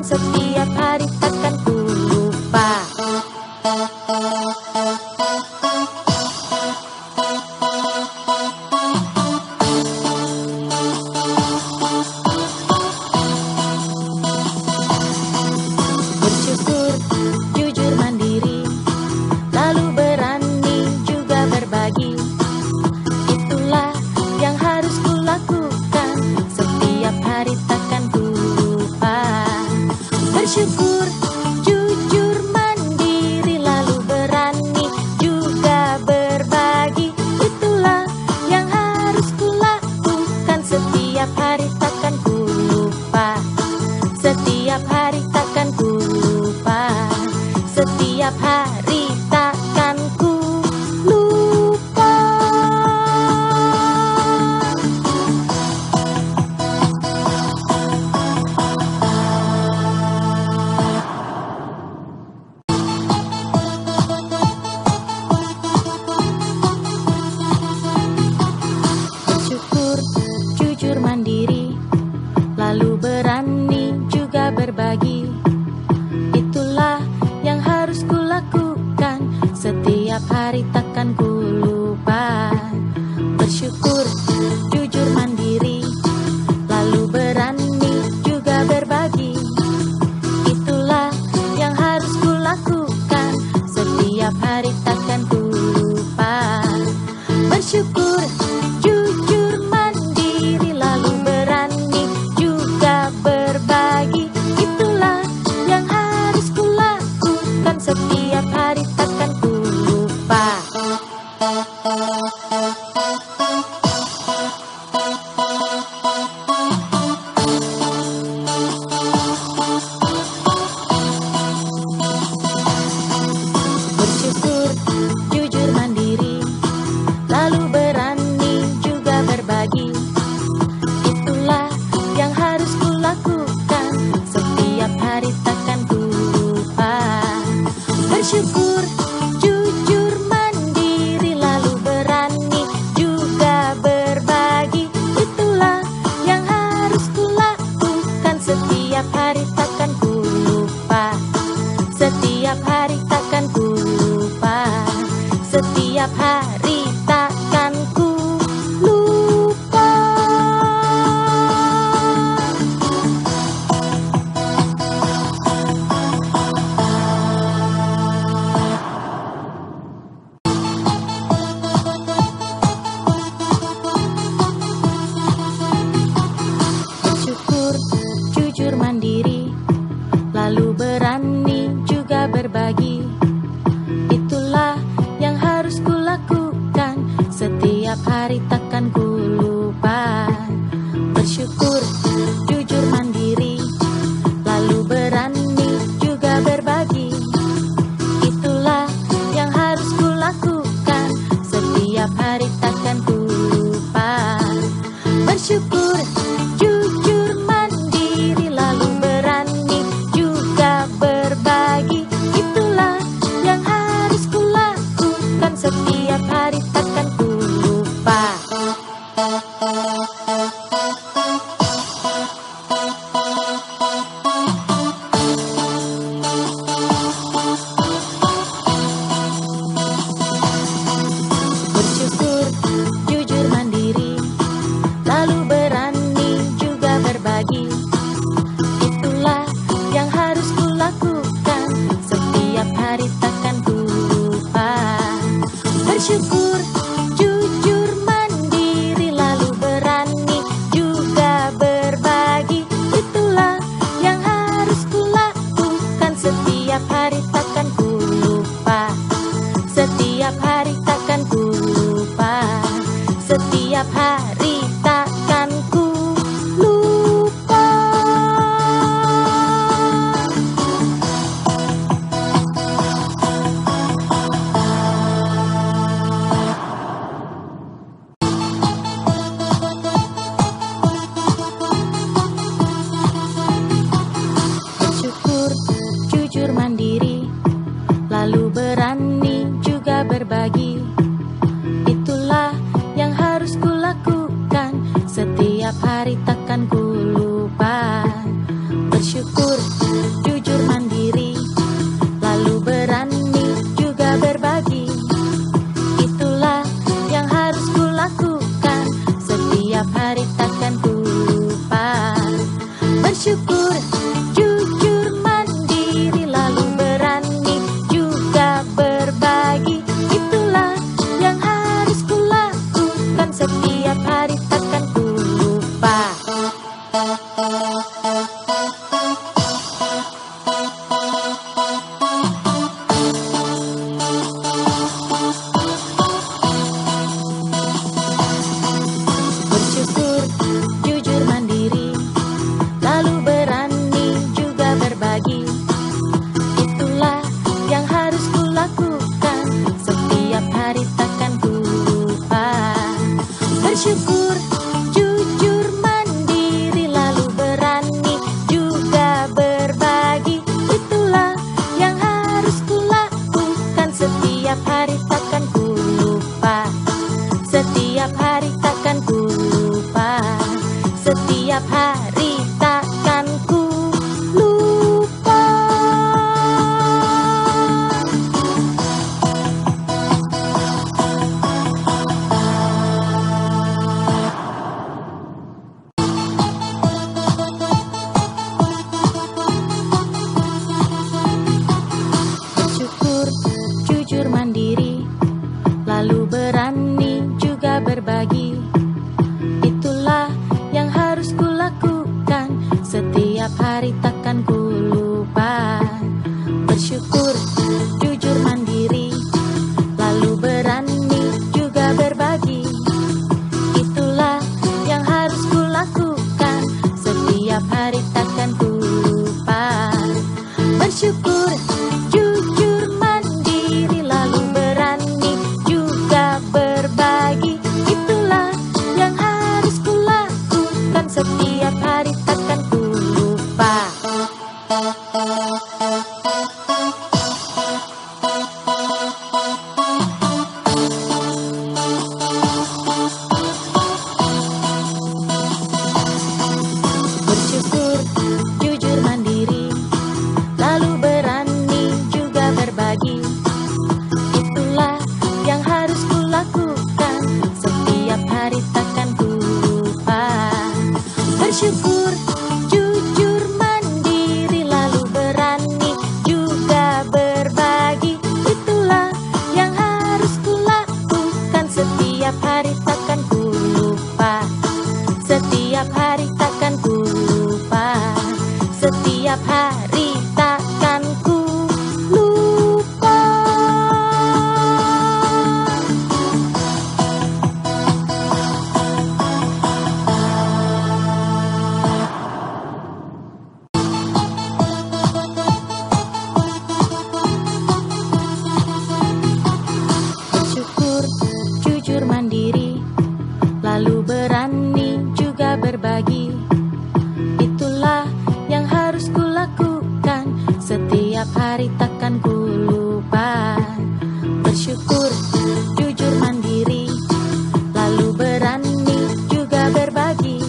setiap hari takkan ku lupa. Bersyukur, jujur, mandiri, lalu berani juga berbagi. Itulah yang harus ku lakukan, setiap hari takkan ku lupa. Bersyukur, jujur, mandiri, lalu berani juga berbagi. Itulah yang harus ku lakukan, setiap hari takkan ku lupa. Setiap hari takkan ku lupa. Setiap hari takkan ku lupa. Bersyukur, jujur, mandiri, lalu berani juga berbagi. Itulah yang harus ku lakukan, setiap hari takkan ku lupa. Bersyukur, jujur, mandiri, lalu berani juga berbagi. Itulah yang harus ku lakukan, setiap hari takkan ku lupa. Bersyukur, jujur, mandiri, lalu berani juga berbagi. Itulah yang harus ku lakukan, setiap hari takkan ku lupa. Bersyukur, jujur, mandiri, lalu berani juga berbagi. Itulah yang harus ku lakukan, setiap hari takkan ku lupa. Bersyukur, jujur, mandiri, lalu berani juga berbagi. Itulah yang harus ku lakukan, setiap hari takkan ku lupa. Setiap hari takkan ku lupa. Setiap hari takkan ku lupa. Bersyukur, jujur, mandiri, lalu berani juga berbagi. Itulah yang harus ku lakukan, setiap hari takkan ku lupa. Bersyukur, jujur, mandiri, lalu berani juga berbagi. Itulah yang harus ku lakukan, setiap hari takkan ku lupa. Bersyukur, jujur, mandiri, lalu berani juga berbagi. Itulah yang harus ku lakukan, setiap hari takkan ku lupa. Bersyukur, jujur, mandiri, lalu berani juga berbagi. Itulah yang harus ku lakukan, setiap hari takkan ku lupa. Bersyukur, jujur, mandiri, lalu berani juga berbagi. Itulah yang harus ku lakukan, setiap hari takkan ku lupa. Setiap hari takkan ku lupa. Setiap hari takkan ku lupa. Bersyukur, jujur, mandiri, lalu berani juga berbagi. Itulah yang harus ku lakukan, setiap hari takkan ku lupa. Bersyukur, jujur mandiri, lalu berani juga berbagi. Itulah yang harus kulakukan, setiap hari takkan ku lupa. Bersyukur, jujur mandiri, lalu berani juga berbagi. Itulah yang harus kulakukan, setiap hari takkan ku lupa. Bersyukur, jujur mandiri, lalu berani juga berbagi. Itulah yang harus kulakukan, setiap hari takkan ku lupa. Bersyukur, jujur mandiri, lalu berani juga berbagi. Itulah yang harus kulakukan, setiap hari takkan ku lupa. Setiap hari takkan ku lupa. Setiap hari takkan ku lupa. Bersyukur, jujur mandiri, lalu berani juga berbagi. Itulah yang harus kulakukan, setiap hari takkan ku lupa. Bersyukur, jujur mandiri, lalu berani juga berbagi. Itulah yang harus kulakukan, setiap hari takkan ku lupa. Bersyukur, jujur mandiri, lalu berani juga berbagi. Itulah yang harus kulakukan, setiap hari takkan ku lupa. Bersyukur, jujur mandiri, lalu berani juga berbagi. Itulah yang harus kulakukan, setiap hari takkan ku lupa. Bersyukur, jujur mandiri, lalu berani juga berbagi. Itulah yang harus kulakukan, setiap hari takkan ku lupa. Setiap hari takkan ku lupa. Setiap hari takkan ku lupa. Bersyukur, jujur mandiri, lalu berani juga berbagi. Itulah yang harus kulakukan, setiap hari takkan ku lupa. Bersyukur, jujur mandiri, lalu berani juga berbagi.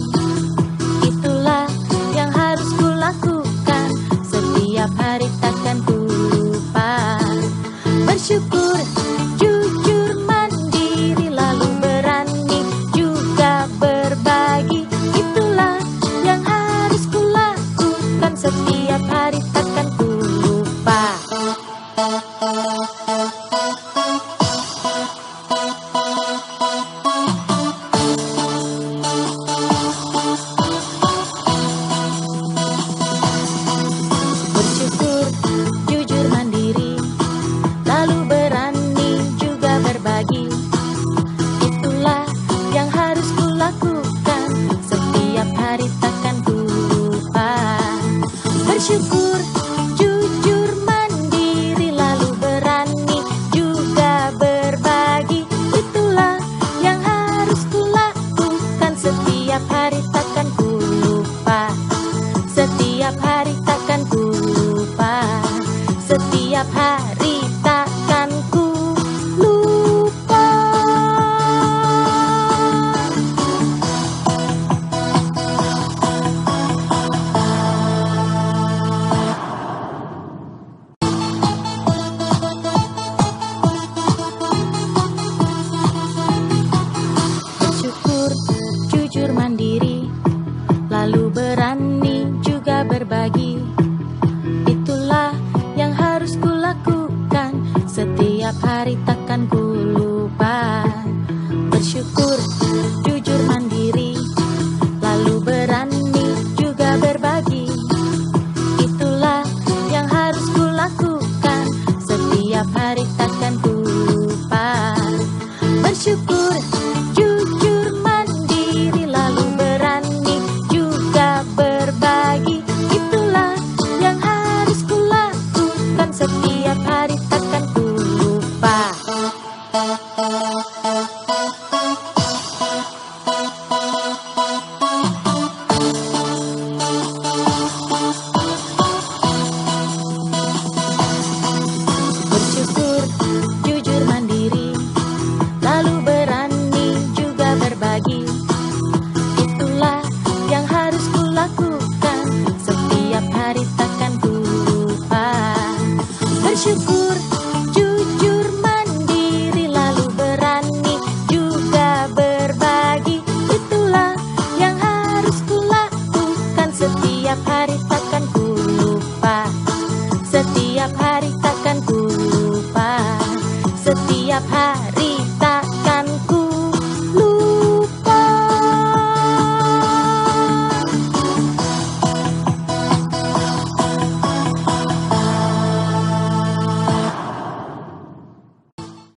Itulah yang harus kulakukan, setiap hari takkan ku lupa. Bersyukur, jujur mandiri, lalu berani juga berbagi. Itulah yang harus kulakukan, setiap hari takkan ku lupa. Bersyukur, jujur mandiri, lalu berani juga berbagi. Itulah yang harus kulakukan, setiap hari takkan ku lupa. Bersyukur, jujur mandiri, lalu berani juga berbagi. Itulah yang harus kulakukan, setiap hari takkan ku lupa. Setiap hari takkan ku lupa. Setiap hari takkan ku lupa. setiap hari.